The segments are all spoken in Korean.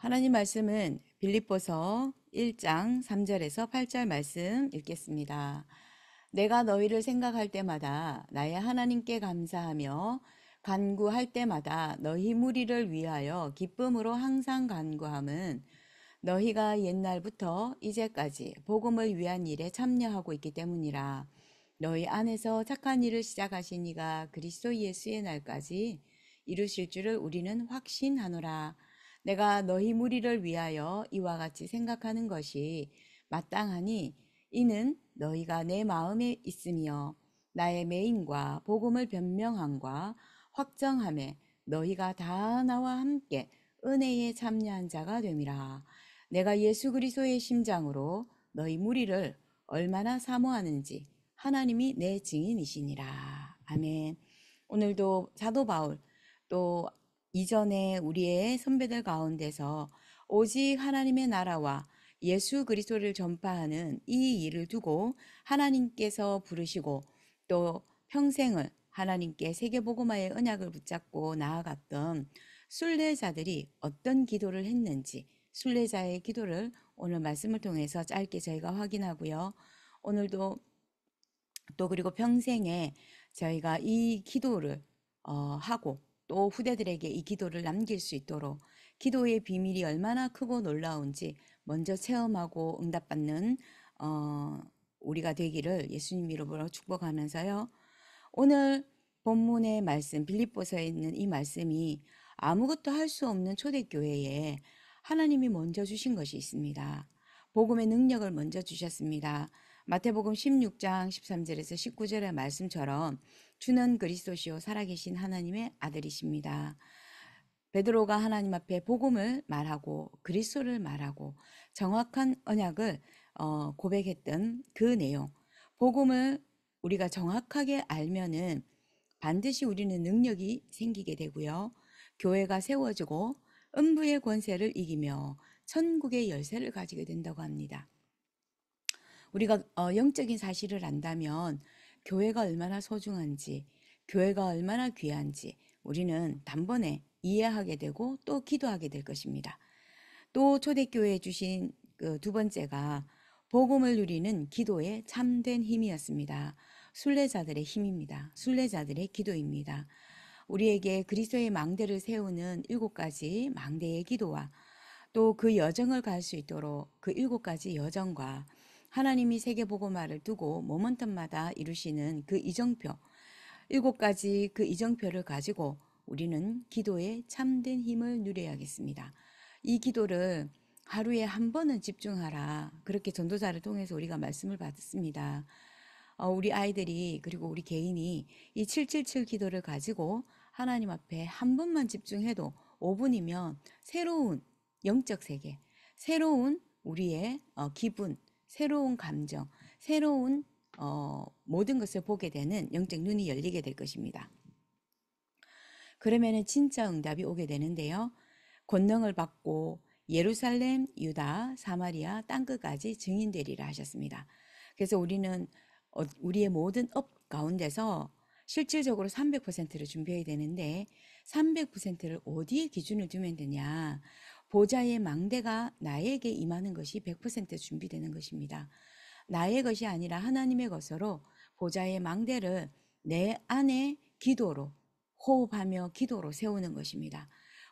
하나님 말씀은 빌립보서 1장 3절에서 8절 말씀 읽겠습니다. 내가 너희를 생각할 때마다 나의 하나님께 감사하며 간구할 때마다 너희 무리를 위하여 기쁨으로 항상 간구함은 너희가 옛날부터 이제까지 복음을 위한 일에 참여하고 있기 때문이라. 너희 안에서 착한 일을 시작하신 이가 그리스도 예수의 날까지 이루실 줄을 우리는 확신하노라. 내가 너희 무리를 위하여 이와 같이 생각하는 것이 마땅하니 이는 너희가 내 마음에 있으며 나의 매임과 복음을 변명함과 확정함에 너희가 다 나와 함께 은혜에 참여한 자가 됨이라. 내가 예수 그리스도의 심장으로 너희 무리를 얼마나 사모하는지 하나님이 내 증인이시니라. 아멘. 오늘도 사도 바울 또 이전에 우리의 선배들 가운데서 오직 하나님의 나라와 예수 그리스도를 전파하는 이 일을 두고 하나님께서 부르시고 또 평생을 하나님께 세계복음화의 언약을 붙잡고 나아갔던 순례자들이 어떤 기도를 했는지 순례자의 기도를 오늘 말씀을 통해서 짧게 저희가 확인하고요. 오늘도 또 그리고 평생에 저희가 이 기도를 하고 또 후대들에게 이 기도를 남길 수 있도록 기도의 비밀이 얼마나 크고 놀라운지 먼저 체험하고 응답받는 우리가 되기를 예수님 이름으로 축복하면서요. 오늘 본문의 말씀 빌립보서에 있는 이 말씀이 아무것도 할 수 없는 초대교회에 하나님이 먼저 주신 것이 있습니다. 복음의 능력을 먼저 주셨습니다. 마태복음 16장 13절에서 19절의 말씀처럼 주는 그리스도시요 살아계신 하나님의 아들이십니다. 베드로가 하나님 앞에 복음을 말하고 그리스도를 말하고 정확한 언약을 고백했던 그 내용, 복음을 우리가 정확하게 알면은 반드시 우리는 능력이 생기게 되고요. 교회가 세워지고 음부의 권세를 이기며 천국의 열쇠를 가지게 된다고 합니다. 우리가 영적인 사실을 안다면 교회가 얼마나 소중한지, 교회가 얼마나 귀한지 우리는 단번에 이해하게 되고 또 기도하게 될 것입니다. 또 초대교회에 주신 그 두 번째가 복음을 누리는 기도의 참된 힘이었습니다. 순례자들의 힘입니다. 순례자들의 기도입니다. 우리에게 그리스도의 망대를 세우는 7가지 망대의 기도와 또 그 여정을 갈 수 있도록 그 7가지 여정과 하나님이 세계복음화를 두고 모먼텀마다 이루시는 그 이정표, 7가지 그 이정표를 가지고 우리는 기도에 참된 힘을 누려야겠습니다. 이 기도를 하루에 한 번은 집중하라. 그렇게 전도자를 통해서 우리가 말씀을 받았습니다. 우리 아이들이 그리고 우리 개인이 이 777 기도를 가지고 하나님 앞에 한 번만 집중해도 5분이면 새로운 영적 세계, 새로운 우리의 기분, 새로운 감정, 새로운 모든 것을 보게 되는 영적 눈이 열리게 될 것입니다. 그러면은 진짜 응답이 오게 되는데요. 권능을 받고 예루살렘, 유다, 사마리아 땅끝까지 증인되리라 하셨습니다. 그래서 우리는 우리의 모든 업 가운데서 실질적으로 300%를 준비해야 되는데 300%를 어디에 기준을 두면 되냐. 보좌의 망대가 나에게 임하는 것이 100% 준비되는 것입니다. 나의 것이 아니라 하나님의 것으로 보좌의 망대를 내 안에 기도로 호흡하며 기도로 세우는 것입니다.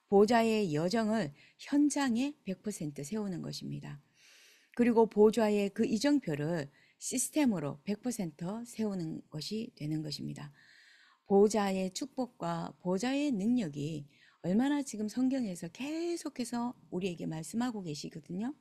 보좌의 여정을 현장에 100% 세우는 것입니다. 그리고 보좌의 그 이정표를 시스템으로 100% 세우는 것이 되는 것입니다. 보좌의 축복과 보좌의 능력이 얼마나 지금 성경에서 계속해서 우리에게 말씀하고 계시거든요.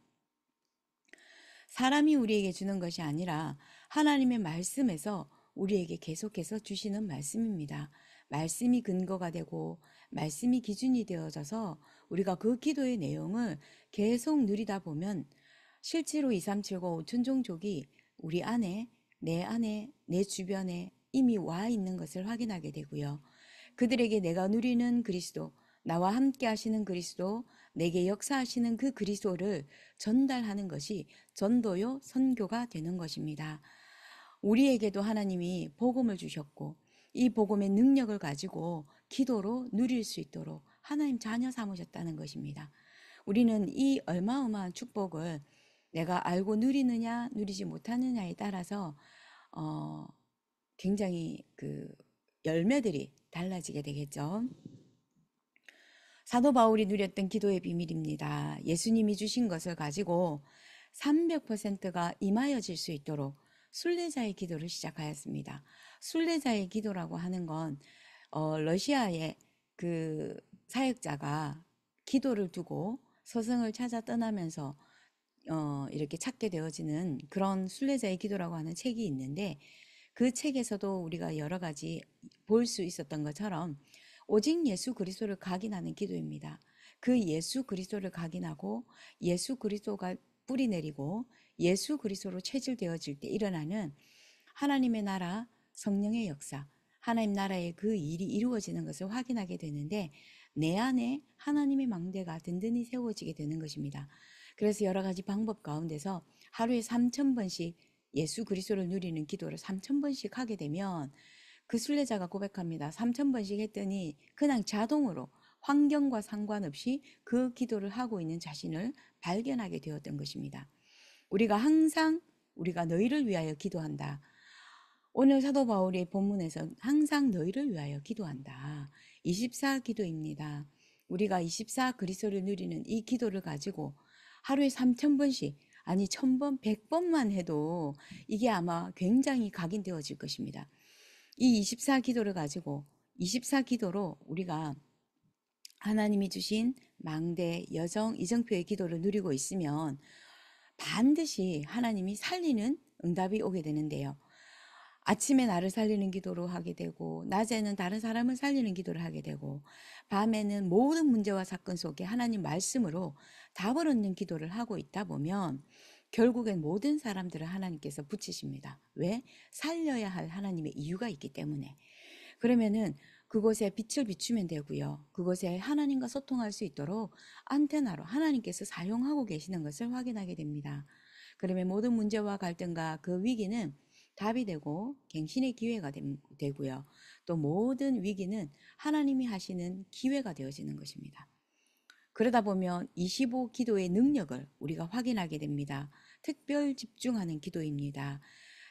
사람이 우리에게 주는 것이 아니라 하나님의 말씀에서 우리에게 계속해서 주시는 말씀입니다. 말씀이 근거가 되고 말씀이 기준이 되어져서 우리가 그 기도의 내용을 계속 누리다 보면 실제로 2379 5천종족이 우리 안에, 내 주변에 이미 와 있는 것을 확인하게 되고요. 그들에게 내가 누리는 그리스도, 나와 함께 하시는 그리스도, 내게 역사하시는 그 그리스도를 전달하는 것이 전도요 선교가 되는 것입니다. 우리에게도 하나님이 복음을 주셨고 이 복음의 능력을 가지고 기도로 누릴 수 있도록 하나님 자녀 삼으셨다는 것입니다. 우리는 이 어마어마한 축복을 내가 알고 누리느냐 누리지 못하느냐에 따라서 어, 굉장히 그 열매들이 달라지게 되겠죠. 사도 바울이 누렸던 기도의 비밀입니다. 예수님이 주신 것을 가지고 300%가 임하여질 수 있도록 순례자의 기도를 시작하였습니다. 순례자의 기도라고 하는 건 러시아의 그 사역자가 기도를 두고 서성을 찾아 떠나면서 이렇게 찾게 되어지는 그런 순례자의 기도라고 하는 책이 있는데, 그 책에서도 우리가 여러 가지 볼 수 있었던 것처럼 오직 예수 그리스도를 각인하는 기도입니다. 그 예수 그리스도를 각인하고 예수 그리스도가 뿌리 내리고 예수 그리스도로 체질되어질 때 일어나는 하나님의 나라, 성령의 역사, 하나님 나라의 그 일이 이루어지는 것을 확인하게 되는데, 내 안에 하나님의 망대가 든든히 세워지게 되는 것입니다. 그래서 여러 가지 방법 가운데서 하루에 3,000번씩 예수 그리스도를 누리는 기도를 3,000번씩 하게 되면, 그 순례자가 고백합니다. 3,000번씩 했더니 그냥 자동으로 환경과 상관없이 그 기도를 하고 있는 자신을 발견하게 되었던 것입니다. 우리가 항상 우리가 너희를 위하여 기도한다. 오늘 사도 바울의 본문에서 항상 너희를 위하여 기도한다. 24 기도입니다. 우리가 24 그리스도를 누리는 이 기도를 가지고 하루에 3,000번씩, 아니 1,000번, 100번만 해도 이게 아마 굉장히 각인되어질 것입니다. 이 24 기도를 가지고 24 기도로 우리가 하나님이 주신 망대, 여정, 이정표의 기도를 누리고 있으면 반드시 하나님이 살리는 응답이 오게 되는데요. 아침에 나를 살리는 기도로 하게 되고, 낮에는 다른 사람을 살리는 기도를 하게 되고, 밤에는 모든 문제와 사건 속에 하나님 말씀으로 답을 얻는 기도를 하고 있다 보면 결국엔 모든 사람들을 하나님께서 붙이십니다. 왜? 살려야 할 하나님의 이유가 있기 때문에. 그러면은 그곳에 빛을 비추면 되고요. 그곳에 하나님과 소통할 수 있도록 안테나로 하나님께서 사용하고 계시는 것을 확인하게 됩니다. 그러면 모든 문제와 갈등과 그 위기는 답이 되고 갱신의 기회가 되고요. 또 모든 위기는 하나님이 하시는 기회가 되어지는 것입니다. 그러다 보면 25 기도의 능력을 우리가 확인하게 됩니다. 특별 집중하는 기도입니다.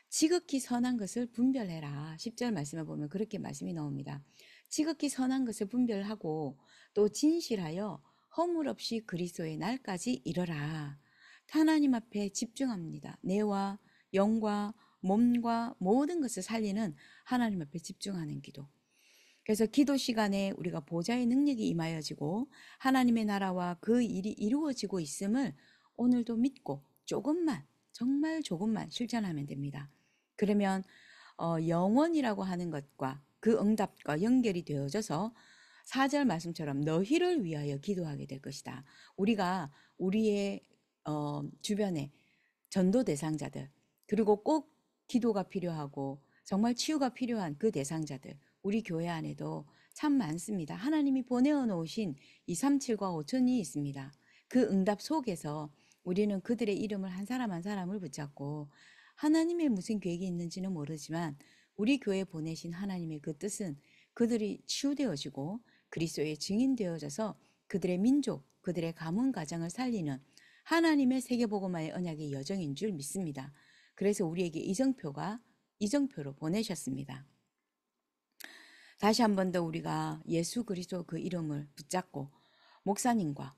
지극히 선한 것을 분별해라. 10절 말씀을 보면 그렇게 말씀이 나옵니다. 지극히 선한 것을 분별하고 또 진실하여 허물 없이 그리스도의 날까지 이르라. 하나님 앞에 집중합니다. 뇌와 영과 몸과 모든 것을 살리는 하나님 앞에 집중하는 기도. 그래서 기도 시간에 우리가 보좌의 능력이 임하여지고 하나님의 나라와 그 일이 이루어지고 있음을 오늘도 믿고 조금만, 정말 조금만 실천하면 됩니다. 그러면 영원이라고 하는 것과 그 응답과 연결이 되어져서 4절 말씀처럼 너희를 위하여 기도하게 될 것이다. 우리가 우리의 주변에 전도 대상자들, 그리고 꼭 기도가 필요하고 정말 치유가 필요한 그 대상자들, 우리 교회 안에도 참 많습니다. 하나님이 보내어 놓으신 237과 5천이 있습니다. 그 응답 속에서 우리는 그들의 이름을 한 사람 한 사람을 붙잡고 하나님의 무슨 계획이 있는지는 모르지만 우리 교회에 보내신 하나님의 그 뜻은 그들이 치유되어지고 그리스도의 증인되어져서 그들의 민족, 그들의 가문 가정을 살리는 하나님의 세계복음화의 언약의 여정인 줄 믿습니다. 그래서 우리에게 이정표로 보내셨습니다. 다시 한 번 더 우리가 예수 그리스도 그 이름을 붙잡고 목사님과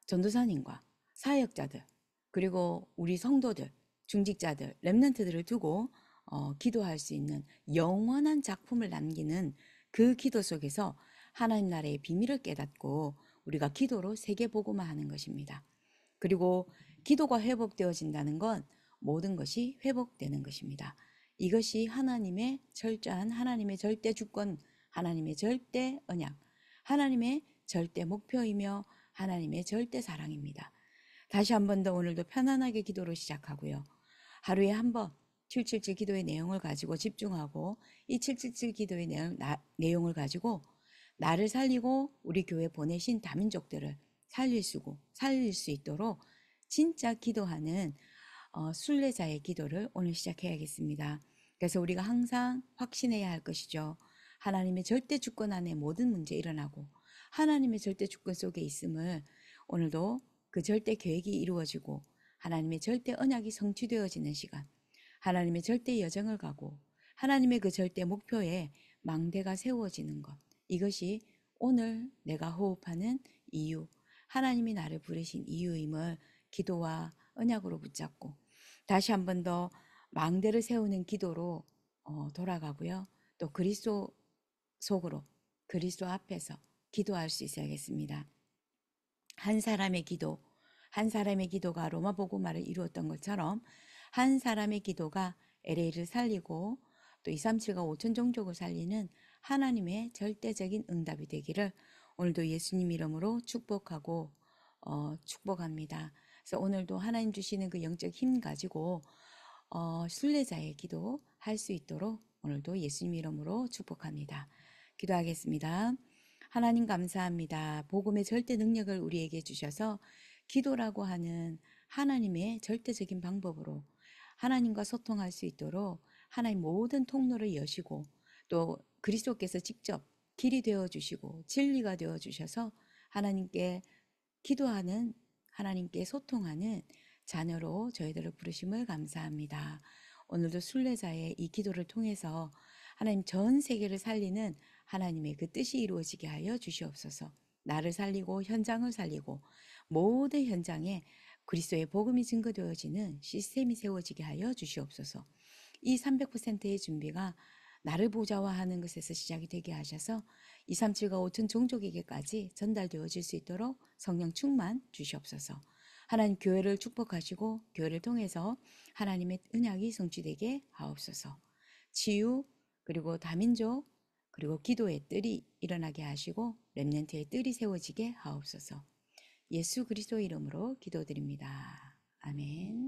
전도사님과 사역자들, 그리고 우리 성도들, 중직자들, 렘넌트들을 두고 기도할 수 있는 영원한 작품을 남기는 그 기도 속에서 하나님 나라의 비밀을 깨닫고 우리가 기도로 세계복음화하는 것입니다. 그리고 기도가 회복되어진다는 건 모든 것이 회복되는 것입니다. 이것이 하나님의 철저한 하나님의 절대 주권, 하나님의 절대 언약, 하나님의 절대 목표이며 하나님의 절대 사랑입니다. 다시 한 번 더 오늘도 편안하게 기도로 시작하고요. 하루에 한 번 777 기도의 내용을 가지고 집중하고 이 777 기도의 내용을 가지고 나를 살리고 우리 교회 보내신 다민족들을 살릴 수 있도록 진짜 기도하는 순례자의 기도를 오늘 시작해야겠습니다. 그래서 우리가 항상 확신해야 할 것이죠. 하나님의 절대 주권 안에 모든 문제 일어나고 하나님의 절대 주권 속에 있음을 오늘도 그 절대 계획이 이루어지고 하나님의 절대 언약이 성취되어지는 시간, 하나님의 절대 여정을 가고 하나님의 그 절대 목표에 망대가 세워지는 것, 이것이 오늘 내가 호흡하는 이유, 하나님이 나를 부르신 이유임을 기도와 언약으로 붙잡고 다시 한 번 더 망대를 세우는 기도로 돌아가고요. 또 그리스도 속으로, 그리스도 앞에서 기도할 수 있어야겠습니다. 한 사람의 기도, 한 사람의 기도가 로마 복음화를 이루었던 것처럼 한 사람의 기도가 LA를 살리고 또 237과 5천 종족을 살리는 하나님의 절대적인 응답이 되기를 오늘도 예수님 이름으로 축복하고 축복합니다. 그래서 오늘도 하나님 주시는 그 영적 힘 가지고 순례자의 기도 할 수 있도록 오늘도 예수님 이름으로 축복합니다. 기도하겠습니다. 하나님 감사합니다. 복음의 절대 능력을 우리에게 주셔서 기도라고 하는 하나님의 절대적인 방법으로 하나님과 소통할 수 있도록 하나님 모든 통로를 여시고 또 그리스도께서 직접 길이 되어 주시고 진리가 되어 주셔서 하나님께 기도하는, 하나님께 소통하는 자녀로 저희들을 부르심을 감사합니다. 오늘도 순례자의 이 기도를 통해서 하나님 전 세계를 살리는 하나님의 그 뜻이 이루어지게 하여 주시옵소서. 나를 살리고 현장을 살리고 모든 현장에 그리스도의 복음이 증거되어지는 시스템이 세워지게 하여 주시옵소서. 이 300%의 준비가 나를 보좌화하는 것에서 시작이 되게 하셔서 237과 5천 종족에게까지 전달되어질 수 있도록 성령 충만 주시옵소서. 하나님 교회를 축복하시고 교회를 통해서 하나님의 언약이 성취되게 하옵소서. 치유 그리고 다민족 그리고 기도의 뜰이 일어나게 하시고 렘넌트의 뜰이 세워지게 하옵소서. 예수 그리스도 이름으로 기도드립니다. 아멘.